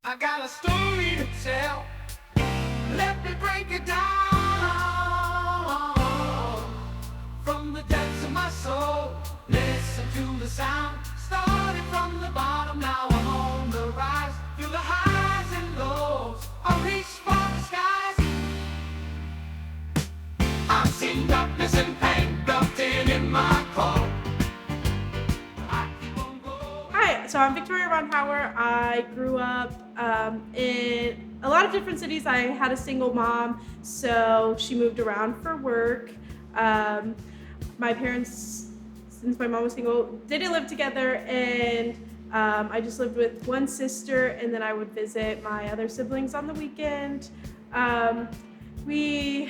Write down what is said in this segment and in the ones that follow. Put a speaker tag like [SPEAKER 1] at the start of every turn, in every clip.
[SPEAKER 1] I got a story to tell. Let me break it down from the depths of my soul. Listen to the sound. Started from the bottom, now I'm on the rise. Through the highs and lows, I reach for the skies. I've seen darkness and pain built in my core. I keep on going.
[SPEAKER 2] Hi, so I'm Victoria Randhawa. I grew up in a lot of different cities. I had a single mom, so she moved around for work. My parents, since my mom was single, didn't live together, and I just lived with one sister, and then I would visit my other siblings on the weekend. They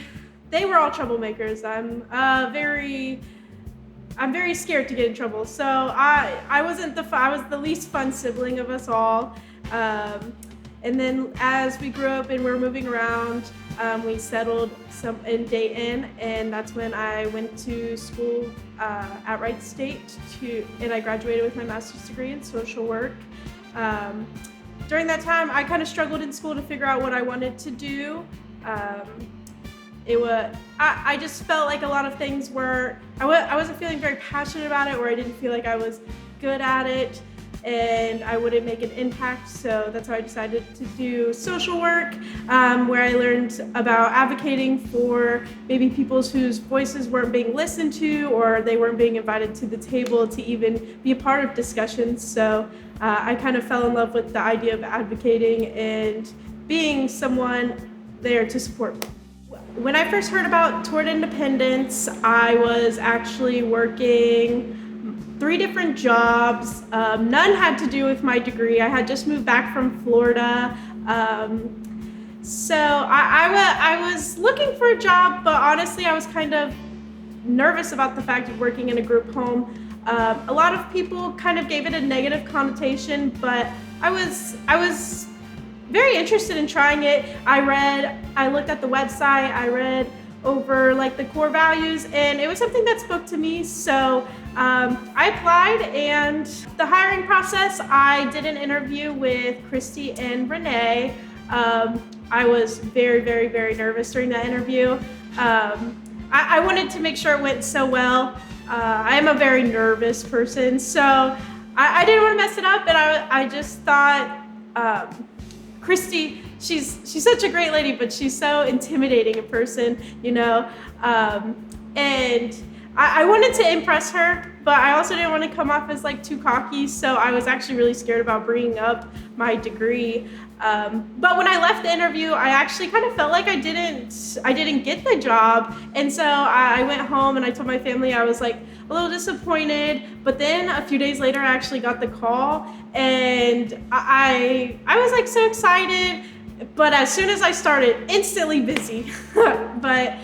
[SPEAKER 2] were all troublemakers. I'm very scared to get in trouble, so I was the least fun sibling of us all. And then as we grew up and we were moving around, we settled in Dayton, and that's when I went to school at Wright State and I graduated with my master's degree in social work. During that time, I kind of struggled in school to figure out what I wanted to do. I just felt like a lot of things I wasn't feeling very passionate about it, or I didn't feel like I was good at it, and I wouldn't make an impact. So that's why I decided to do social work, where I learned about advocating for maybe people whose voices weren't being listened to, or they weren't being invited to the table to even be a part of discussions. So I kind of fell in love with the idea of advocating and being someone there to support me. When I first heard about toward independence, I was actually working 3 different jobs. None had to do with my degree. I had just moved back from Florida. So I was looking for a job, but honestly, I was kind of nervous about the fact of working in a group home. A lot of people kind of gave it a negative connotation, but I was very interested in trying it. I looked at the website, I read over like the core values, and it was something that spoke to me. So I applied, and the hiring process, I did an interview with Christy and Renee. I was very, very, very nervous during that interview. I wanted to make sure it went so well. I am a very nervous person, so I didn't want to mess it up, and I just thought, Christy, she's such a great lady, but she's so intimidating in person, you know. And I wanted to impress her, but I also didn't want to come off as like too cocky. So I was actually really scared about bringing up my degree. But when I left the interview, I actually kind of felt like I didn't get the job. And so I went home and I told my family I was like a little disappointed. But then a few days later, I actually got the call, and I was like so excited. But as soon as I started, instantly busy. But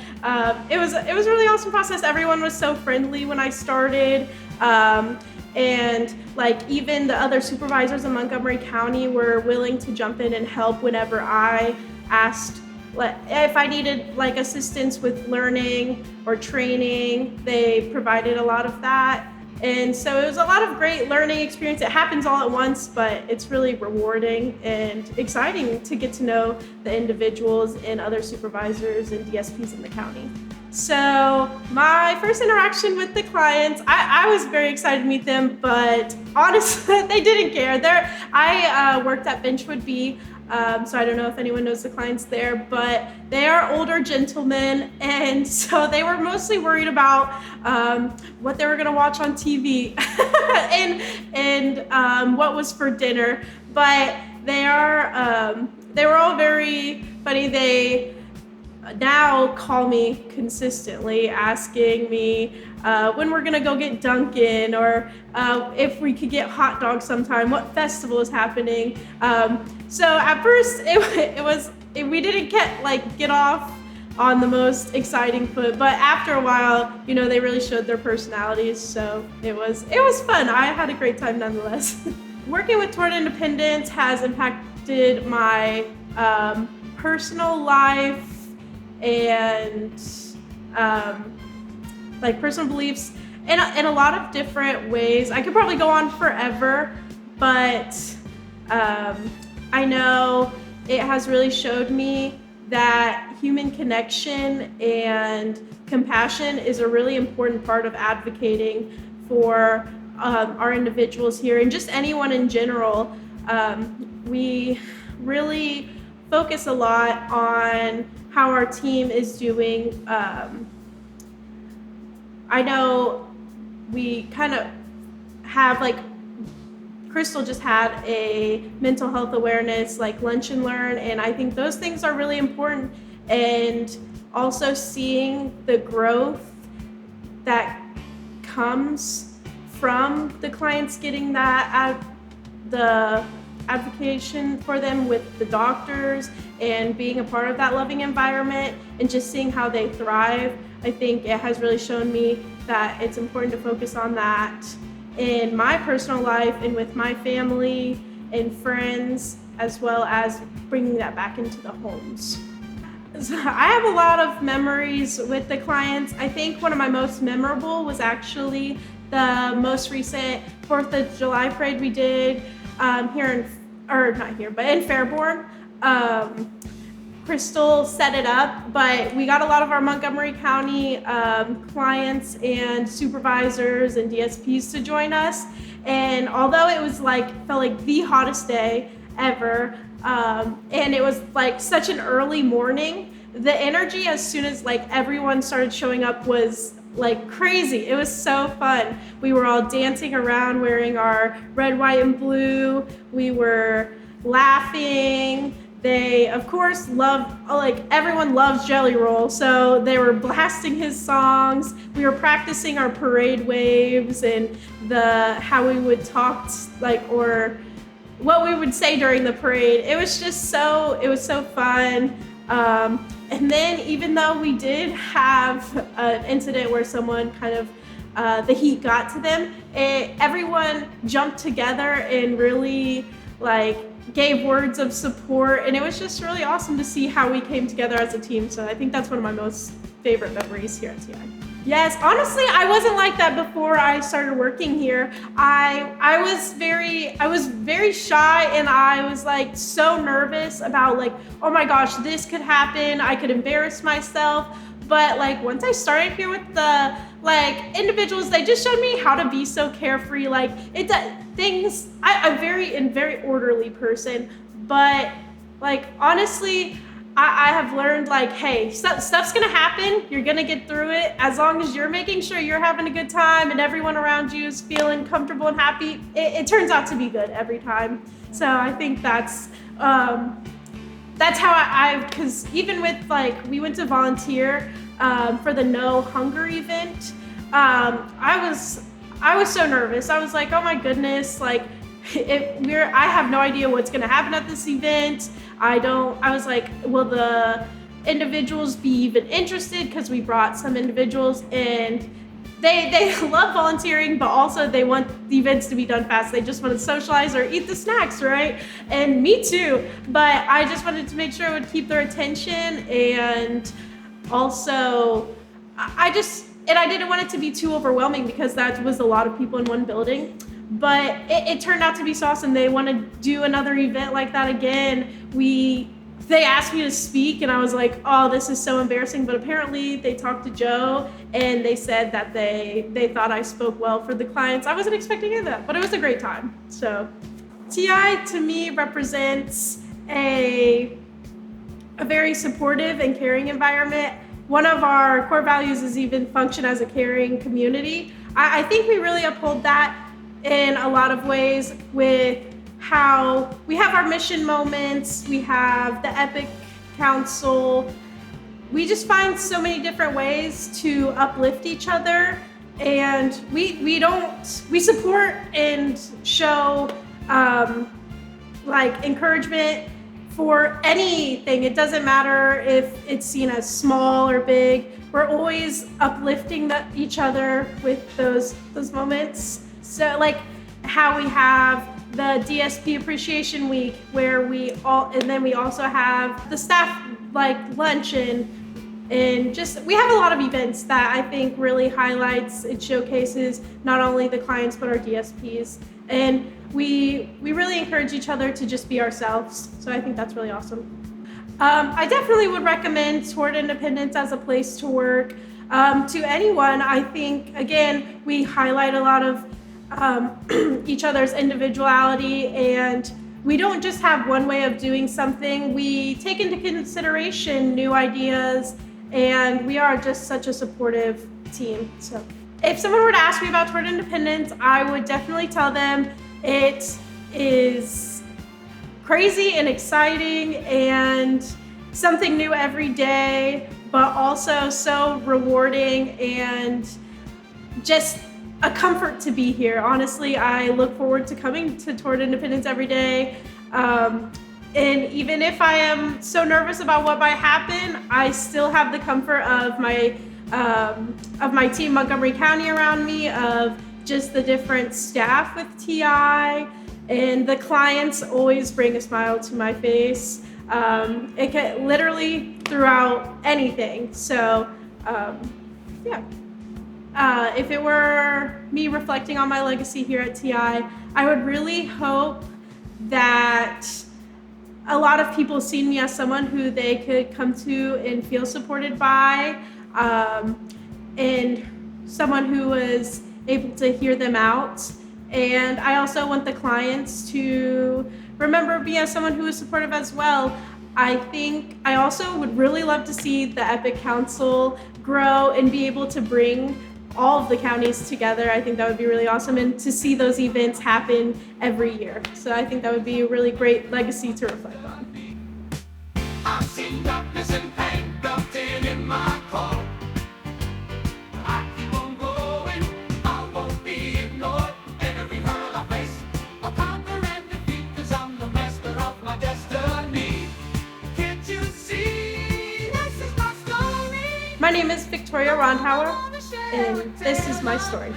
[SPEAKER 2] it was a really awesome process. Everyone was so friendly when I started. And like even the other supervisors in Montgomery County were willing to jump in and help whenever I asked, like, if I needed like assistance with learning or training. They provided a lot of that. And so it was a lot of great learning experience. It happens all at once, but it's really rewarding and exciting to get to know the individuals and other supervisors and DSPs in the county. So my first interaction with the clients, I was very excited to meet them, but honestly, they didn't care. I worked at Benchwood B, so I don't know if anyone knows the clients there, but they are older gentlemen, and so they were mostly worried about what they were gonna watch on TV and what was for dinner. But they were all very funny. They now call me consistently, asking me when we're gonna go get Dunkin', or if we could get hot dogs sometime, what festival is happening. So at first we didn't get off on the most exciting foot, but after a while, you know, they really showed their personalities. So it was fun. I had a great time nonetheless. Working with Toward Independence has impacted my personal life and like personal beliefs in a lot of different ways. I could probably go on forever, but I know it has really showed me that human connection and compassion is a really important part of advocating for our individuals here and just anyone in general. We really focus a lot on how our team is doing. I know we kind of have like Crystal just had a mental health awareness like lunch and learn, and I think those things are really important. And also seeing the growth that comes from the clients getting that the advocation for them with the doctors and being a part of that loving environment and just seeing how they thrive. I think it has really shown me that it's important to focus on that in my personal life and with my family and friends, as well as bringing that back into the homes. So I have a lot of memories with the clients. I think one of my most memorable was actually the most recent 4th of July parade we did in Fairborn. Crystal set it up, but we got a lot of our Montgomery County clients and supervisors and DSPs to join us. And although it was felt like the hottest day ever, and it was like such an early morning, the energy as soon as everyone started showing up was like crazy. It was so fun. We were all dancing around wearing our red, white, and blue. We were laughing. They, of course, everyone loves Jelly Roll, so they were blasting his songs. We were practicing our parade waves and how we would talk, or what we would say during the parade. It was so fun. And then even though we did have an incident where someone kind of, the heat got to them, everyone jumped together and really gave words of support, and it was just really awesome to see how we came together as a team. So I think that's one of my most favorite memories here at TI. Yes, honestly, I wasn't like that before I started working here. I was very shy, and I was so nervous about oh my gosh, this could happen. I could embarrass myself. But once I started here with the individuals, they just showed me how to be so carefree. I'm very orderly person, but honestly, I have learned hey, stuff's gonna happen. You're gonna get through it as long as you're making sure you're having a good time and everyone around you is feeling comfortable and happy. It turns out to be good every time. So I think that's how because even with we went to volunteer for the No Hunger event. I was so nervous. I was oh my goodness, I have no idea what's gonna happen at this event. I was will the individuals be even interested? Because we brought some individuals and they love volunteering, but also they want the events to be done fast. They just want to socialize or eat the snacks, right? And me too. But I just wanted to make sure it would keep their attention, and also I didn't want it to be too overwhelming because that was a lot of people in one building. But it turned out to be so awesome. They want to do another event like that again. They asked me to speak, and I was oh, this is so embarrassing. But apparently they talked to Joe, and they said that they thought I spoke well for the clients. I wasn't expecting any of that, but it was a great time. So TI to me represents a very supportive and caring environment. One of our core values is even function as a caring community. I think we really uphold that in a lot of ways with how we have our mission moments, we have the Epic Council. We just find so many different ways to uplift each other, and we support and show encouragement for anything. It doesn't matter if it's seen as small or big. We're always uplifting each other with those moments. So how we have the DSP Appreciation Week, where we also have the staff lunch and just we have a lot of events that I think really highlights and showcases not only the clients but our DSPs. And we really encourage each other to just be ourselves. So I think that's really awesome. I definitely would recommend Toward Independence as a place to work to anyone. I think, again, we highlight a lot of each other's individuality, and we don't just have one way of doing something. We take into consideration new ideas, and we are just such a supportive team. So if someone were to ask me about Toward Independence, I would definitely tell them it is crazy and exciting and something new every day, but also so rewarding and just a comfort to be here. Honestly, I look forward to coming to Toward Independence every day. And even if I am so nervous about what might happen, I still have the comfort of my team Montgomery County around me, of just the different staff with TI, and the clients always bring a smile to my face. It can literally throughout anything. So yeah. If it were me reflecting on my legacy here at TI, I would really hope that a lot of people see me as someone who they could come to and feel supported by, and someone who was able to hear them out. And I also want the clients to remember me as someone who is supportive as well. I think I also would really love to see the EPIC Council grow and be able to bring all of the counties together. I think that would be really awesome, and to see those events happen every year. So I think that would be a really great legacy to reflect on.
[SPEAKER 1] I've seen darkness and pain built in my core. I keep on going, I won't be ignored. Every hurdle I face, I'll conquer and defeat, 'cause I'm the master of my destiny. Can't you see, this is my story?
[SPEAKER 2] My name is Victoria Randhawa, and this is my story.